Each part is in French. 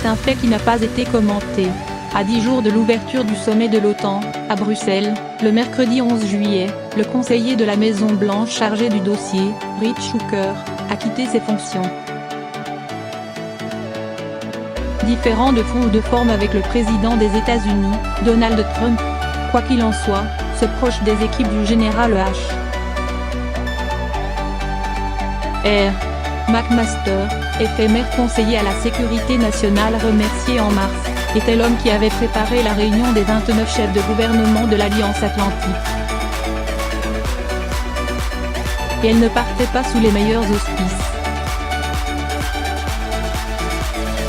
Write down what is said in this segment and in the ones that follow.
C'est un fait qui n'a pas été commenté. À 10 jours de l'ouverture du sommet de l'OTAN, à Bruxelles, le mercredi 11 juillet, le conseiller de la Maison-Blanche chargé du dossier, Rich Hooker, a quitté ses fonctions. Différent de fond ou de forme avec le président des États-Unis, Donald Trump. Quoi qu'il en soit, ce proche des équipes du général R. McMaster, éphémère conseiller à la sécurité nationale remercié en mars, était l'homme qui avait préparé la réunion des 29 chefs de gouvernement de l'Alliance Atlantique. Et elle ne partait pas sous les meilleurs auspices.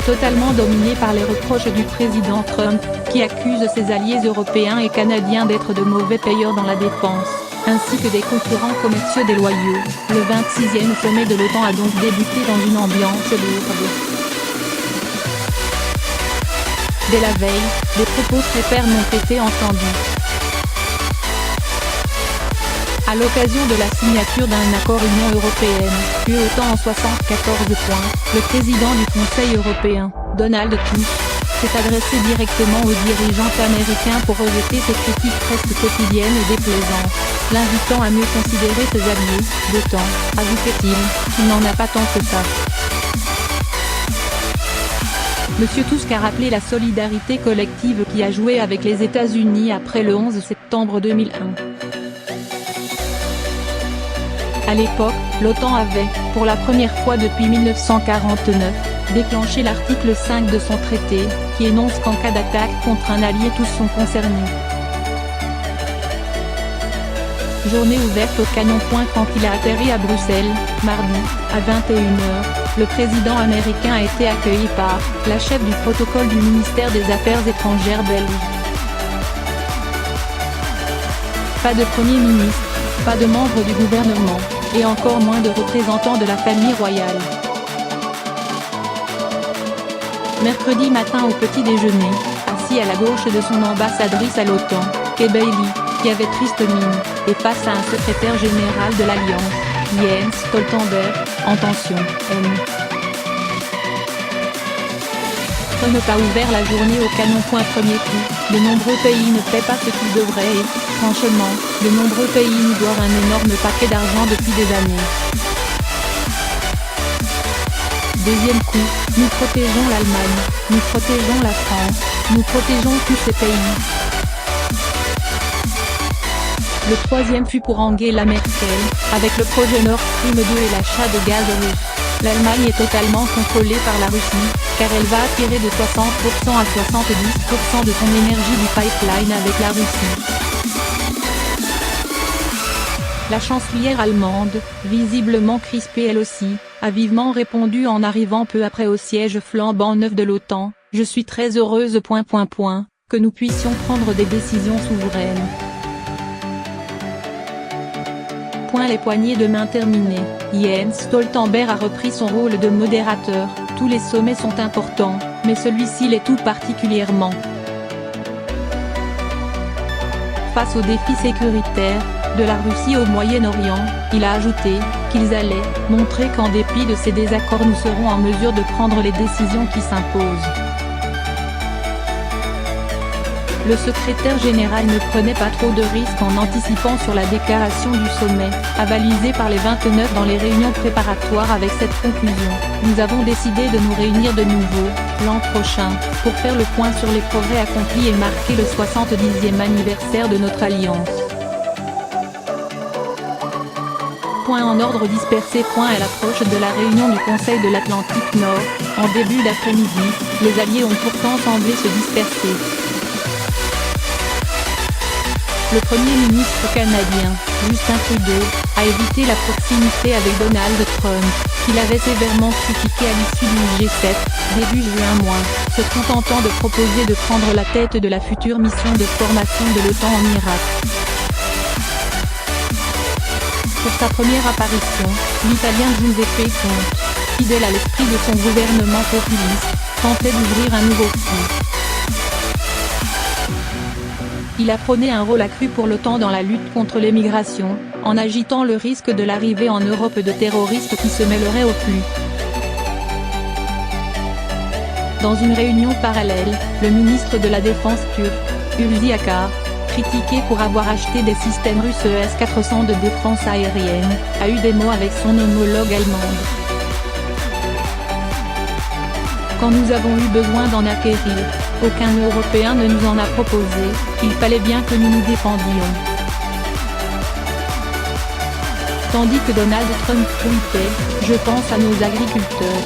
Totalement dominé par les reproches du président Trump, qui accuse ses alliés européens et canadiens d'être de mauvais payeurs dans la défense, ainsi que des concurrents commerciaux déloyaux, le 26e sommet de l'OTAN a donc débuté dans une ambiance lourde. Dès la veille, des propos très fermes ont été entendus. À l'occasion de la signature d'un accord Union européenne, UE-OTAN en 74 points, le président du Conseil européen, Donald Tusk, s'est adressé directement aux dirigeants américains pour rejeter ces critiques presque quotidiennes et déplaisantes, l'invitant à mieux considérer ses alliés, d'autant, ajoutait-il, qu'il n'en a pas tant que ça. Monsieur Tusk a rappelé la solidarité collective qui a joué avec les États-Unis après le 11 septembre 2001. À l'époque, l'OTAN avait, pour la première fois depuis 1949, déclenché l'article 5 de son traité, qui énonce qu'en cas d'attaque contre un allié tous sont concernés. Journée ouverte au canon point quand il a atterri à Bruxelles, mardi, à 21h, le président américain a été accueilli par la chef du protocole du ministère des Affaires étrangères belge. Pas de Premier ministre, pas de membres du gouvernement, et encore moins de représentants de la famille royale. Mercredi matin au petit déjeuner, assis à la gauche de son ambassadrice à l'OTAN, Kay Bailey, qui avait triste mine, et face à un secrétaire général de l'Alliance, Jens Stoltenberg, en tension, Trump a ouvert la journée au canon point premier coup, de nombreux pays ne paient pas ce qu'ils devraient et, franchement, de nombreux pays nous doivent un énorme paquet d'argent depuis des années. Deuxième coup, nous protégeons l'Allemagne, nous protégeons la France, nous protégeons tous ces pays. Le troisième fut pour Angela Merkel, avec le projet Nord Stream 2 et l'achat de gaz russe. L'Allemagne est totalement contrôlée par la Russie, car elle va attirer de 60% à 70% de son énergie du pipeline avec la Russie. La chancelière allemande, visiblement crispée elle aussi, a vivement répondu en arrivant peu après au siège flambant neuf de l'OTAN, « Je suis très heureuse ... que nous puissions prendre des décisions souveraines. » Les poignées de main terminées, Jens Stoltenberg a repris son rôle de modérateur. Tous les sommets sont importants, mais celui-ci l'est tout particulièrement. Face aux défis sécuritaires de la Russie au Moyen-Orient, il a ajouté qu'ils allaient montrer qu'en dépit de ces désaccords nous serons en mesure de prendre les décisions qui s'imposent. Le secrétaire général ne prenait pas trop de risques en anticipant sur la déclaration du sommet, avalisée par les 29 dans les réunions préparatoires avec cette conclusion. Nous avons décidé de nous réunir de nouveau, l'an prochain, pour faire le point sur les progrès accomplis et marquer le 70e anniversaire de notre alliance. Point en ordre dispersé. À l'approche de la réunion du Conseil de l'Atlantique Nord, en début d'après-midi, les alliés ont pourtant semblé se disperser. Le Premier ministre canadien, Justin Trudeau, a évité la proximité avec Donald Trump, qu'il avait sévèrement critiqué à l'issue du G7, début juin se contentant de proposer de prendre la tête de la future mission de formation de l'OTAN en Irak. Pour sa première apparition, l'Italien Giuseppe Conte, fidèle à l'esprit de son gouvernement populiste, tentait d'ouvrir un nouveau front. Il a prôné un rôle accru pour l'OTAN dans la lutte contre l'émigration, en agitant le risque de l'arrivée en Europe de terroristes qui se mêleraient aux flux. Dans une réunion parallèle, le ministre de la Défense turc, Hulusi Akar, critiqué pour avoir acheté des systèmes russes S-400 de défense aérienne, a eu des mots avec son homologue allemande. Quand nous avons eu besoin d'en acquérir, aucun Européen ne nous en a proposé, il fallait bien que nous nous défendions. Tandis que Donald Trump tweetait « Je pense à nos agriculteurs ».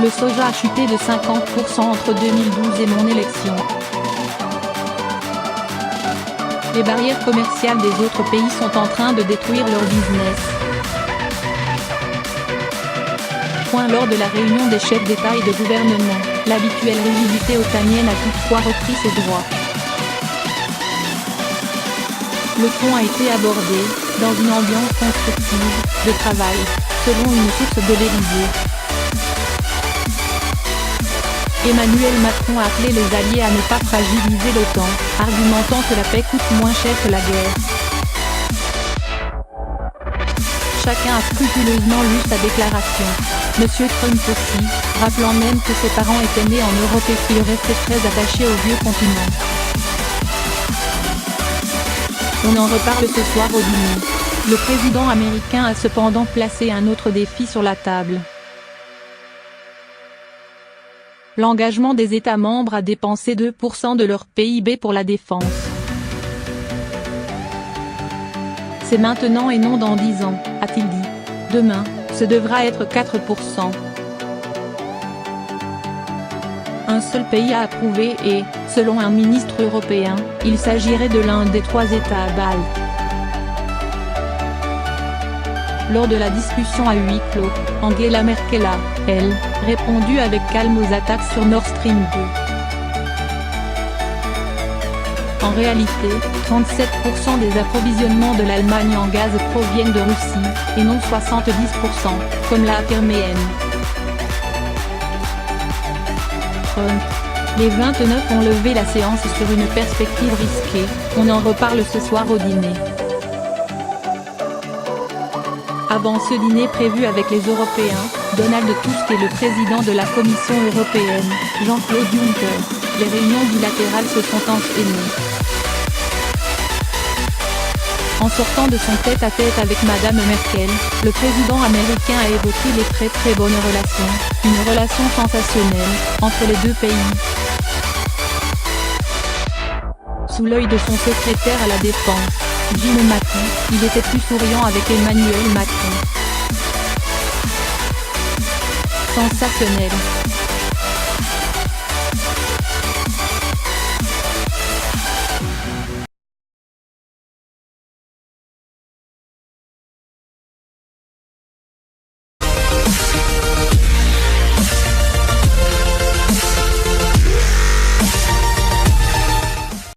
Le soja a chuté de 50% entre 2012 et mon élection. Les barrières commerciales des autres pays sont en train de détruire leur business. Lors de la réunion des chefs d'État et de gouvernement, l'habituelle rigidité otanienne a toutefois repris ses droits. Le fond a été abordé, dans une ambiance constructive, de travail, selon une source de l'Élysée. Emmanuel Macron a appelé les alliés à ne pas fragiliser l'OTAN, argumentant que la paix coûte moins cher que la guerre. Chacun a scrupuleusement lu sa déclaration. Monsieur Trump aussi, rappelant même que ses parents étaient nés en Europe et qu'il restait très attaché au vieux continent. On en reparle ce soir au dîner. Le président américain a cependant placé un autre défi sur la table. L'engagement des États membres à dépenser 2% de leur PIB pour la défense. C'est maintenant et non dans 10 ans, a-t-il dit. Demain, ce devra être 4%. Un seul pays a approuvé et, selon un ministre européen, il s'agirait de l'un des 3 États baltes. Lors de la discussion à huis clos, Angela Merkel a, elle, répondu avec calme aux attaques sur Nord Stream 2. En réalité, 37% des approvisionnements de l'Allemagne en gaz proviennent de Russie, et non 70%, comme l'a affirmé M. Trump. Les 29 ont levé la séance sur une perspective risquée, on en reparle ce soir au dîner. Avant ce dîner prévu avec les Européens, Donald Tusk et le président de la Commission européenne, Jean-Claude Juncker, les réunions bilatérales se sont enchaînées. En sortant de son tête-à-tête avec Madame Merkel, le président américain a évoqué les très bonnes relations, une relation sensationnelle, entre les deux pays. Sous l'œil de son secrétaire à la Défense, Jim Mattis, il était plus souriant avec Emmanuel Macron. Sensationnel.